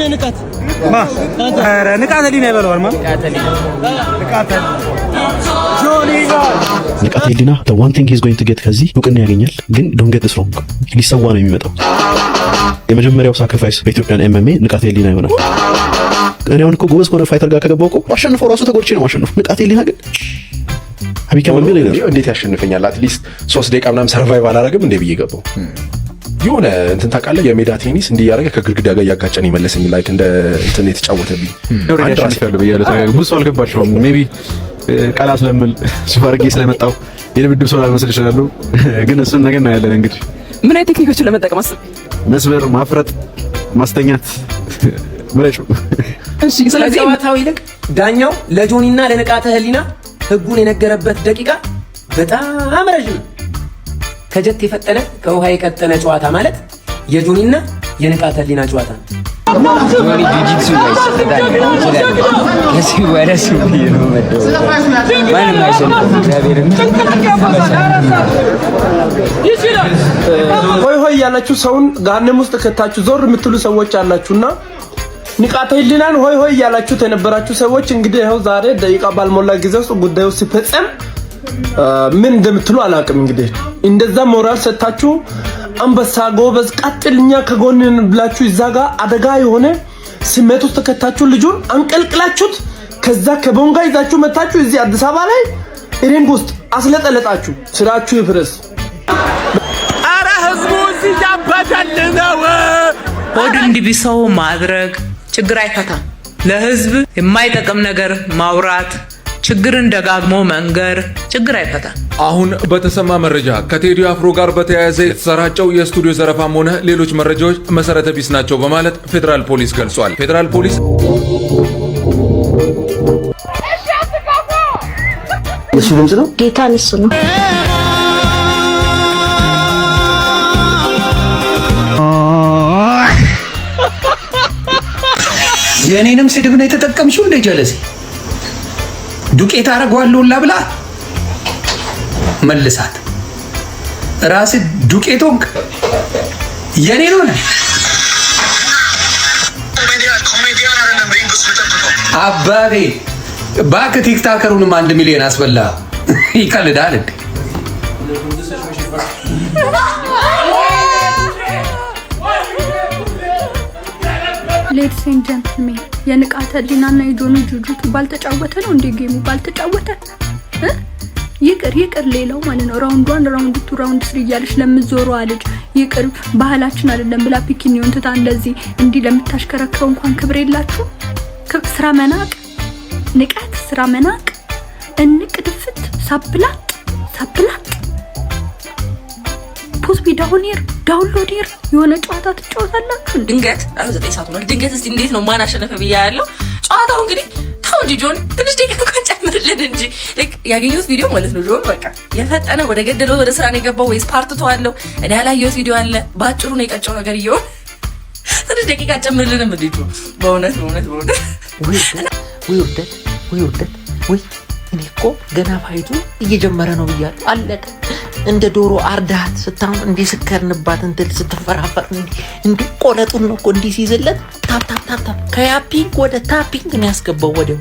ነህ ንቃት ኧረ ንቃተ ህሊና ይበለዋል ማለት ንቃተ ህሊና the one thing he's going to get ከዚህ እውቅና ያገኛል ግን don't get this wrong ሊሰዋ ነው የሚመጣው የመጀመሪያው ሳክሪፋይስ በኢትዮጵያን ኤምኤምኤ ንቃተ ህሊና ይሆናል እኔ አሁን እኮ ጎበዝ ከሆነ ፋይተር ጋር ከገባው እኮ አሸንፈው ራሱ ተጎድቼ ነው ማሸነፍ ንቃተ ህሊና ግን አቢካም ምን ይላል እንዴት ያሸንፈኛል አትሊስት 3 ደቂቃ ምናምን ሰርቫይቭ አላረግም እንዴ ብዬ ገባው የሆነ እንትን ታውቃለህ የሜዳ ቴኒስ እንዲያረጋ ከግድግዳ ጋር ያጋጨን ይመለሰኝ ላይክ እንደ እንትን የተጫወተብኝ አንድራስ ያለው በየለታ ብዙ አልገባቸውም ሜቢ ቃል ስለምል ሱፐርጌ ስለመጣው የድብድብ ሰው ላልመስል ይችላል ግን እሱን ነገር ነው ያለን እንግዲህ ምን አይነት ቴክኒኮችን ለመጠቀም አስብ መስበር ማፍረጥ ማስተኛት ምረጭ እሺ ስለዚህ ጨዋታው ይልቅ ዳኛው ለጆኒና ለንቃተ ህሊና ህጉን የነገረበት ደቂቃ በጣም ረጅም ከጀት የፈጠነ ከውሃ የቀጠነ ጨዋታ ማለት የጆኒና የንቃተ ህሊና ጨዋታ ጆኒ ጂጂክሱ ጋይስ ይችላል ከዚህ ወረሱ ነው መደው ማንም አይሰልም እግዚአብሔርን ይችላል ሆይ ሆይ ያላችሁ ሰውን ጋንም ውስጥ ከታችሁ ዞር የምትሉ ሰዎች አላችሁና ንቃተ ህሊናን ሆይ ሆይ ያላችሁ ተነበራችሁ ሰዎች እንግዲህ ይኸው ዛሬ ደቂቃ ባልሞላ ጊዜ ውስጥ ጉዳዩ ሲፈጸም ምን እንደምትሉ አላውቅም እንግዲህ እንደዛ ሞራል ሰጣችሁ አንበሳ ጎበዝ ቀጥልኛ ከጎንን ብላችሁ ይዛጋ አደጋ የሆነ ስሜት ውስጥ ተከታችሁ ልጁን አንቀልቅላችሁት ከዛ ከቦንጋ ይዛችሁ መታችሁ እዚህ አዲስ አበባ ላይ ሪንግ ውስጥ አስለጠለጣችሁ ስራችሁ ይፍረስ አረ ህዝቡ እዚህ ያበደልነው ሆድ እንዲብሰው ማድረግ ችግር አይፈታም ለህዝብ የማይጠቅም ነገር ማውራት ችግርን ደጋግሞ መንገር ችግር አይፈታም አሁን በተሰማ መረጃ ከቴዲ አፍሮ ጋር በተያያዘ የተሰራጨው የስቱዲዮ ዘረፋም ሆነ ሌሎች መረጃዎች መሰረተ ቢስ ናቸው በማለት ፌደራል ፖሊስ ገልጿል ፌደራል ፖሊስ እሱ ድምጽ ነው ጌታን እሱ ነው የኔንም ስድብ ነው የተጠቀምሽው እንደ ጀለሴ ዱቄት አረጋዋለሁላ ብላ መልሳት ራስ ዱቄቶንክ የኔ ነው አባቤ ባክ ቲክታከሩንም 1 ሚሊዮን አስበላ ይቀልዳል እንዴ ሌዲስ ኤንድ ጀንትልሜን የንቃተ ህሊናና የጆኒ ጁጁቱ ባልተጫወተ ነው እንደ ጌሙ ባልተጫወተ ይቅር ሌላው ማለት ነው ራውንድ 1 ራውንድ 2 ራውንድ 3 እያለች ለምትዞረው አለች ይቅር ባህላችን አይደለም ብላ ፒኪኒዮን ትታ እንደዚህ እንዲህ ለምታሽከረክረው እንኳን ክብር የላችሁ ስራ መናቅ ንቃት ስራ መናቅ እንቅድፍት ሳብላጥ ፖስት ቢዳውኒር ዳውንሎዲር የሆነ ጨዋታ ትጫወታላችሁ ድንገት 9 ሰዓት ነው ድንገት እስቲ እንዴት ነው ማን አሸነፈ ብያለሁ ጨዋታው እንግዲህ ታው እንጂ ጆን ትንሽ ደቂቃ እንኳን ጨምርልን እንጂ ያገኘሁት ቪዲዮ ማለት ነው ጆን በቃ የፈጠነ ወደ ገደለው ወደ ስራ ነው የገባው ወይስ ፓርት ተዋለው እኔ ያላየሁት ቪዲዮ አለ ባጭሩ ነው የቀጨው ነገር ይሁን ትንሽ ደቂቃ ጨምርልን እንዴት ነው በእውነት ወይ እኔ እኮ ገና ፋይቱ እየጀመረ ነው ብያለሁ አለቀ እንደ ዶሮ አርዳት ስታውን እንዴ ስከርንባት እንትን ስትፈራፈር እንዴ ቆለጡን ነው እኮ እንዴ ሲይዝለት ታፕ ከያፒንግ ወደ ታፒንግ ነው ያስገባው ወዲያው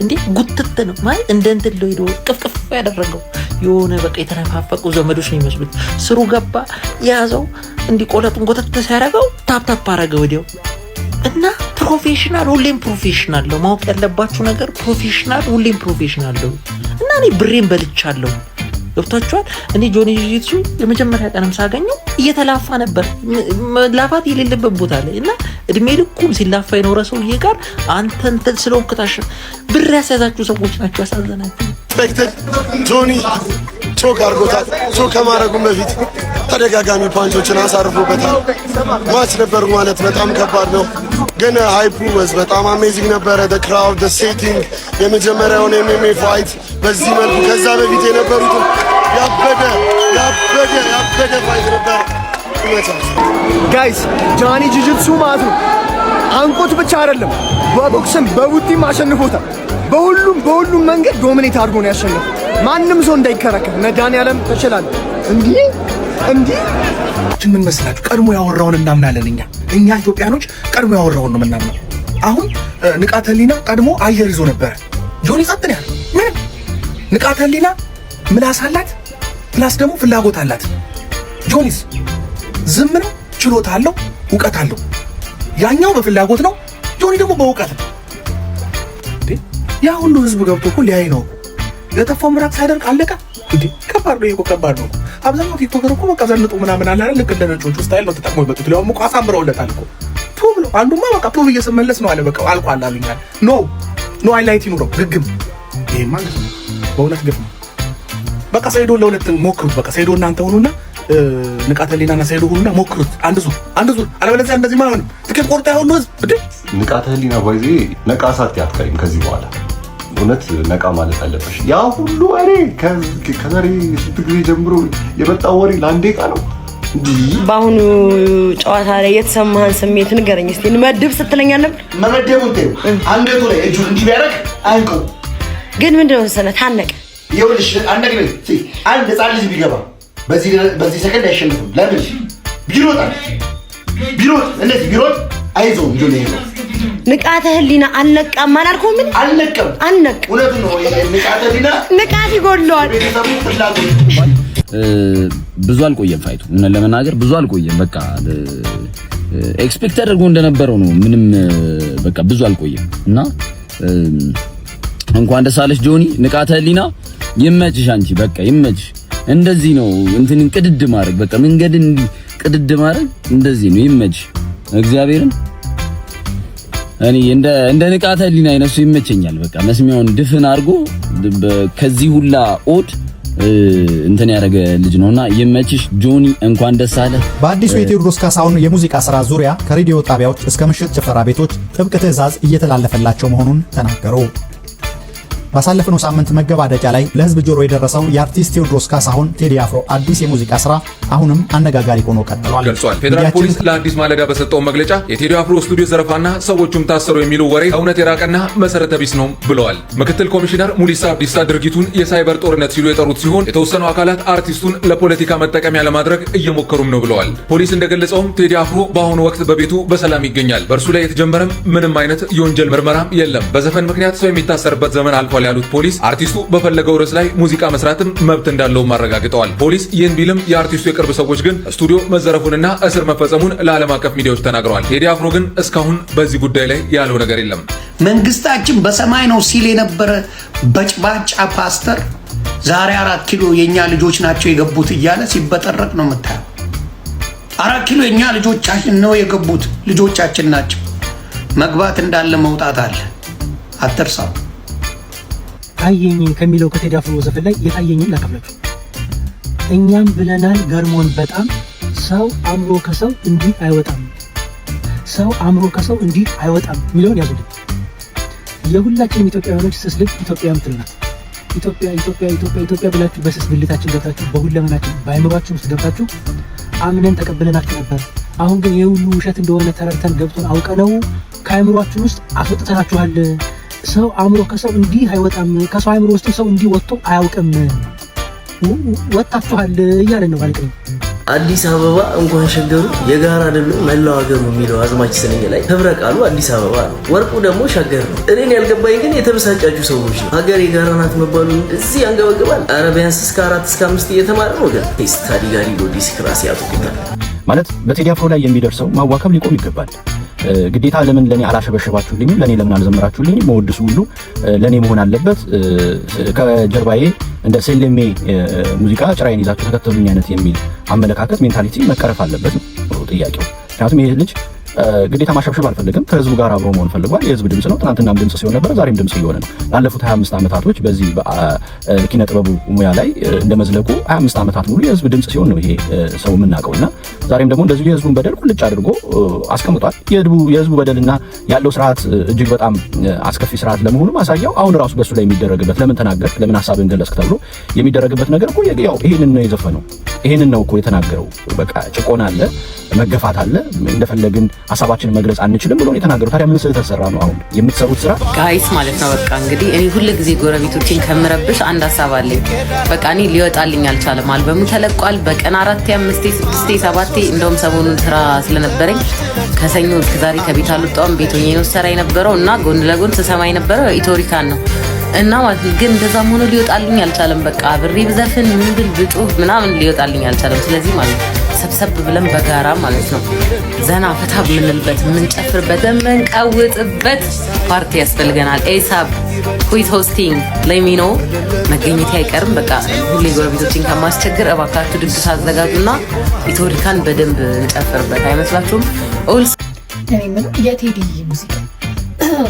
እንዴ ጉትት ነው ማለት እንደ እንትን ሎይዶ ቅፍቅፍ ያደረገው የሆነ በቃ የተነፋፈቁ ዘመዶች ነው የሚመስሉት ስሩ ገባ ያዘው እንዴ ቆለጡን ጎተት ሲያደርገው ታፕ አረገ ወዲያው እና ፕሮፌሽናል ሁሌም ፕሮፌሽናል ነው ማወቅ ያለባችሁ ነገር ፕሮፌሽናል ሁሌም ፕሮፌሽናል ነው እና እኔ ብሬን በልቻለሁ ገብታችኋል እኔ ጆኒ ጂጂትሱ የመጀመሪያ ቀንም ሳገኘው እየተላፋ ነበር ላፋት የሌለበት ቦታ ላይ እና እድሜ ልኩን ሲላፋ የኖረ ሰውዬ ጋር አንተ ስለወከታሽ ብር ያሳዛችሁ ሰዎች ናቸው ያሳዘናችሁ ጆኒ ቾክ አርጎታል ቾክ ከማረጉም በፊት ተደጋጋሚ ፓንቾችን አሳርፎበታል ማች ነበር ማለት በጣም ከባድ ነው ግን ሃይፑ በጣም አሜዚንግ ነበረ the crowd the setting የመጀመሪያውን MMA ፋይት በዚህ መልኩ ከዛ በፊት የነበሩት ያበደ ፋይት ነበር ጋይስ ጆኒ ጂጂትሱ ማለት ነው አንቆት ብቻ አይደለም በቦክስም በቡቲም አሸንፎታል በሁሉም መንገድ ዶሚኔት አድርጎ ነው ያሸነፈው ማንም ሰው እንዳይከራከር መድኃኒዓለም ተችላል እንዴ ምን መስላችሁ ቀድሞ ያወራውን እናምናለን እኛ እኛ ኢትዮጵያኖች ቀድሞ ያወራውን ነው የምናምነው። አሁን ንቃተ ህሊና ቀድሞ አየር ይዞ ነበር። ጆኒ ጸጥ ነው ያለው። ምን ንቃተ ህሊና ምላስ አላት፣ ፕላስ ደግሞ ፍላጎት አላት። ጆኒስ ዝም ነው፣ ችሎታ አለው፣ እውቀት አለው። ያኛው በፍላጎት ነው፣ ጆኒ ደግሞ በእውቀት ነው። ያ ሁሉ ህዝብ ገብቶ እኮ ሊያይ ነው። የተፋው ምራቅ ሳይደርቅ አለቀ እንዴ? ከባድ ነው እኮ ከባድ ነው። አብዛኛው ቲክቶከር እኮ በቃ ዘንጦ ምናምን አለ አይደል? ልክ እንደ ነጮቹ ስታይል ነው ተጠቅሞ ይበጡት። ሊያውም እኮ አሳምረውለታል እኮ ቱ ብሎ አንዱማ በቃ ቱ እየሰመለስ ነው አለ። በቃ አልቋል አሉኛል። ኖ ሃይላይት ይኑረው ግግም። ይሄ ማለት ነው በእውነት ግፍ ነው። በቃ ሰይዶ ለሁለት ሞክሩት። በቃ ሰይዶ እናንተ ሆኑና ንቃተ ህሊናና ሰይዶ ሆኑና ሞክሩት። አንድ ዙር አለበለዚያ እንደዚህ ማይሆንም። ትኬት ቆርጣ ያሁን ህዝብ እንዴ ንቃተ ህሊና ባይዜ ነቃ ሳት ያትከሪም ከዚህ በኋላ እውነት ነቃ ማለት አለብሽ። ያ ሁሉ ወሬ ከዛሬ ስንት ጊዜ ጀምሮ የመጣው ወሬ ለአንዴ ቃ ነው። በአሁኑ ጨዋታ ላይ የተሰማህን ስሜት ንገረኝ እስቲ። እንመድብ ስትለኝ ነበር። መመደቡን ተይው። አንገቱ ላይ እጁ እንዲህ ቢያደርግ አንቀው ግን ምንድነው መሰለህ ታነቀ። ይኸውልሽ አንድ ህፃን ልጅ ቢገባ በዚህ ሰከንድ አይሸነፍም። ለምን ቢሮጥ እንደዚህ ቢሮጥ አይዞህም ጆኒ ነው። ንቃተ ህሊና አልነቃም አላልኩም? ምን አልነቃም? እውነቱን ነው። ንቃተ ህሊና ንቃት ይጎድለዋል። ብዙ አልቆየም ፋይቱ። ምን ለመናገር ብዙ አልቆየም። በቃ ኤክስፔክት አድርጎ እንደነበረው ነው። ምንም በቃ ብዙ አልቆየም እና እንኳን ደስ አለሽ ጆኒ። ንቃተ ህሊና ይመችሽ። አንቺ በቃ ይመችሽ። እንደዚህ ነው እንትን ቅድድ ማድረግ በቃ መንገድን እንዲህ ቅድድ ማድረግ እንደዚህ ነው። ይመችሽ እግዚአብሔርን። እኔ እንደ ንቃተ ህሊና አይነሱ ይመቸኛል። በቃ መስሚያውን ድፍን አድርጎ ከዚህ ሁላ ኦድ እንትን ያደረገ ልጅ ነውና ይመችሽ ጆኒ፣ እንኳን ደስ አለ። በአዲሱ የቴዎድሮስ ካሳሁን የሙዚቃ ስራ ዙሪያ ከሬዲዮ ጣቢያዎች እስከ ምሽት ጭፈራ ቤቶች ጥብቅ ትዕዛዝ እየተላለፈላቸው መሆኑን ተናገሩ። ባሳለፍነው ሳምንት መገባደጃ ላይ ለህዝብ ጆሮ የደረሰው የአርቲስት ቴዎድሮስ ካሳሁን ቴዲ አፍሮ አዲስ የሙዚቃ ስራ አሁንም አነጋጋሪ ሆኖ ቀጥሏል ገልጿል። ፌዴራል ፖሊስ ለአዲስ ማለዳ በሰጠው መግለጫ የቴዲ አፍሮ ስቱዲዮ ዘረፋና ሰዎቹም ታሰሩ የሚሉ ወሬ እውነት የራቀና መሰረተ ቢስ ነው ብለዋል። ምክትል ኮሚሽነር ሙሊሳ አብዲሳ ድርጊቱን የሳይበር ጦርነት ሲሉ የጠሩት ሲሆን የተወሰኑ አካላት አርቲስቱን ለፖለቲካ መጠቀሚያ ለማድረግ እየሞከሩም ነው ብለዋል። ፖሊስ እንደገለጸውም ቴዲ አፍሮ በአሁኑ ወቅት በቤቱ በሰላም ይገኛል። በእርሱ ላይ የተጀመረም ምንም አይነት የወንጀል ምርመራም የለም። በዘፈን ምክንያት ሰው የሚታሰርበት ዘመን አልፏል ያሉት ፖሊስ አርቲስቱ በፈለገው ርዕስ ላይ ሙዚቃ መስራትም መብት እንዳለው አረጋግጠዋል። ፖሊስ ይህን ቢልም የአርቲስቱ የቅርብ ሰዎች ግን ስቱዲዮ መዘረፉንና እስር መፈጸሙን ለዓለም አቀፍ ሚዲያዎች ተናግረዋል። ቴዲ አፍሮ ግን እስካሁን በዚህ ጉዳይ ላይ ያለው ነገር የለም። መንግስታችን በሰማይ ነው ሲል የነበረ በጭባጫ ፓስተር ዛሬ 4 ኪሎ የኛ ልጆች ናቸው የገቡት እያለ ሲበጠረቅ ነው የምታየው። 4 ኪሎ የኛ ልጆቻችን ነው የገቡት፣ ልጆቻችን ናቸው። መግባት እንዳለ መውጣት አለ፣ አትርሳው። ታየኝ ከሚለው ከቴዲ አፍሮ ዘፈን ላይ የታየኝን ላካፍላችሁ። እኛም ብለናል ገርሞን በጣም ሰው አምሮ ከሰው እንዲህ አይወጣም፣ ሰው አምሮ ከሰው እንዲህ አይወጣም የሚለውን ያዙልኝ። የሁላችንም ኢትዮጵያውያኖች ስስ ልብ ኢትዮጵያ ምትልናት። ኢትዮጵያ ብላችሁ በስስ ብልታችን ገብታችሁ በሁለመናችን በአይምሯችን ውስጥ ገብታችሁ አምነን ተቀብለናችሁ ነበር። አሁን ግን የሁሉ ውሸት እንደሆነ ተረድተን ገብቶን አውቀነው ከአይምሯችን ውስጥ አስወጥተናችኋል። ሰው አእምሮ ከሰው እንዲህ አይወጣም፣ ከሰው አእምሮ ውስጥ ሰው እንዲህ ወጥቶ አያውቅም፣ ወጣችኋል እያለን ነው ማለት ነው። አዲስ አበባ እንኳን ሸገሩ የጋራ አይደለም መላው ሀገሩ የሚለው አዝማች ስንኝ ላይ ህብረ ቃሉ አዲስ አበባ ነው፣ ወርቁ ደግሞ ሸገር ነው። እኔን ያልገባኝ ግን የተበሳጫችሁ ሰዎች ነው። ሀገር የጋራ ናት መባሉ እዚህ ያንገበግባል። ኧረ ቢያንስ እስከ 4 እስከ 5 እየተማረ ነው ግን ስታዲ ጋር ሂዶ ዲስክራሲ ያጡታል ማለት በቴዲ አፍሮ ላይ የሚደርሰው ማዋከብ ሊቆም ይገባል። ግዴታ ለምን ለኔ አላሸበሸባችሁልኝም፣ ለኔ ለምን አልዘመራችሁልኝም፣ መወድሱ ሁሉ ለኔ መሆን አለበት። ከጀርባዬ እንደ ሴሌሜ ሙዚቃ ጭራዬን ይዛችሁ ተከተሉኝ አይነት የሚል አመለካከት ሜንታሊቲ መቀረፍ አለበት ነው ጥያቄው። ምክንያቱም ይሄ ልጅ ግዴታ ማሸብሸብ አልፈልግም፣ ከህዝቡ ጋር አብሮ መሆን ፈልጓል። የህዝብ ድምጽ ነው። ትናንትናም ድምጽ ሲሆን ነበር፣ ዛሬም ድምጽ እየሆነ ነው። ላለፉት 25 ዓመታቶች በዚህ በኪነ ጥበቡ ሙያ ላይ እንደመዝለቁ 25 ዓመታት ሙሉ የህዝብ ድምጽ ሲሆን ነው ይሄ ሰው የምናውቀውና ዛሬም ደግሞ እንደዚሁ የህዝቡን በደል ቁልጭ አድርጎ አስቀምጧል። የህዝቡ በደልና ያለው ስርዓት እጅግ በጣም አስከፊ ስርዓት ለመሆኑ ማሳያው አሁን ራሱ በሱ ላይ የሚደረግበት ለምን ተናገርክ፣ ለምን ሐሳብን ገለጽክ ተብሎ የሚደረግበት ነገር እኮ ያው ይሄንን ነው የዘፈነው፣ ይሄንን ነው እኮ የተናገረው። በቃ ጭቆና አለ፣ መገፋት አለ፣ እንደፈለግን ሀሳባችንን መግለጽ አንችልም ብሎ ነው የተናገሩት። ታዲያ ምን ስህተት ሰራ ነው አሁን የምትሰሩት ስራ? ጋይስ ማለት ነው በቃ እንግዲህ እኔ ሁሉ ጊዜ ጎረቤቶችን ከምረብሽ አንድ ሀሳብ አለኝ። በቃ እኔ ሊወጣልኝ አልቻለም። አልበሙ ተለቋል። በቀን 4 5 6 7 እንደውም ሰሞኑን ስራ ስለነበረኝ ከሰኞ እስከ ዛሬ ከቤት አልወጣሁም። ቤት ሆኜ ነው ስራ የነበረው እና ጎን ለጎን ስሰማ የነበረው ኢትዮሪካን ነው እና ማለት ግን እንደዛም ሆኖ ሊወጣልኝ አልቻለም። በቃ ብሬ ብዘፍን ምን ብል ብጮህ ምናምን ሊወጣልኝ አልቻለም። ስለዚህ ማለት ሰብሰብ ብለን በጋራ ማለት ነው ዘና ፈታ የምንልበት የምንጨፍርበት የምንቀውጥበት ፓርቲ ያስፈልገናል። ኤሳብ ኩዊት ሆስቲንግ ለሚኖ መገኘት አይቀርም። በቃ ሁሌ ጎረቤቶችን ከማስቸግር እባካችሁ ድግስ አዘጋጁና ኢትዮሪካን በደንብ እንጨፍርበት አይመስላችሁም? ኦልስ እኔ ምን የቴዲ ሙዚቃ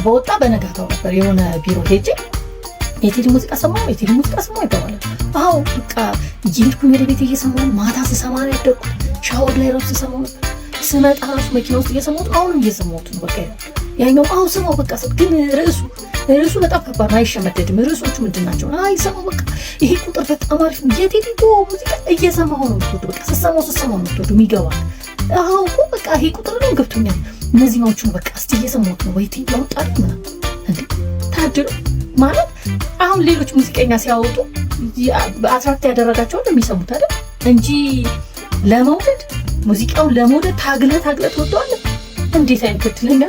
በወጣ በነጋታው ነበር የሆነ ቢሮ ሄጄ የቴዲ ሙዚቃ ሰማሁ ይባላል። አዎ በቃ እየሄድኩኝ ወደ ቤት እየሰማሁ ማታ ስሰማ ነው ያደግኩት። ሻወር ላይ ራሱ ስሰማሁ ነበር። ስመጣ ራሱ መኪና ውስጥ እየሰማሁት አሁንም እየሰማሁት ነው። በቃ ያኛው አዎ ሰማሁ በቃ ግን ርዕሱ በጣም ከባድ ነው። አይሸመደድም። ርዕሶቹ ምንድን ናቸው? አይ ሰማሁ በቃ ይሄ ቁጥር በጣም አሪፍ ነው። የቴዲ ሙዚቃ እየሰማሁ ነው የምትወዱ በቃ ስሰማሁ ነው የምትወዱ የሚገባ አዎ እኮ በቃ ይሄ ቁጥር ነው ገብቶኛል። እነዚህ ናቸው በቃ እስቲ እየሰማሁት ነው ወይ ቴዲ ያወጣል ምናምን እንዴ ታድሉ ማለት አሁን ሌሎች ሙዚቀኛ ሲያወጡ በአትራክት ያደረጋቸውን የሚሰሙት አይደል እንጂ ለመውደድ ሙዚቃውን ለመውደድ ታግለ ተወደዋል። እንዴት አይነት እድለኛ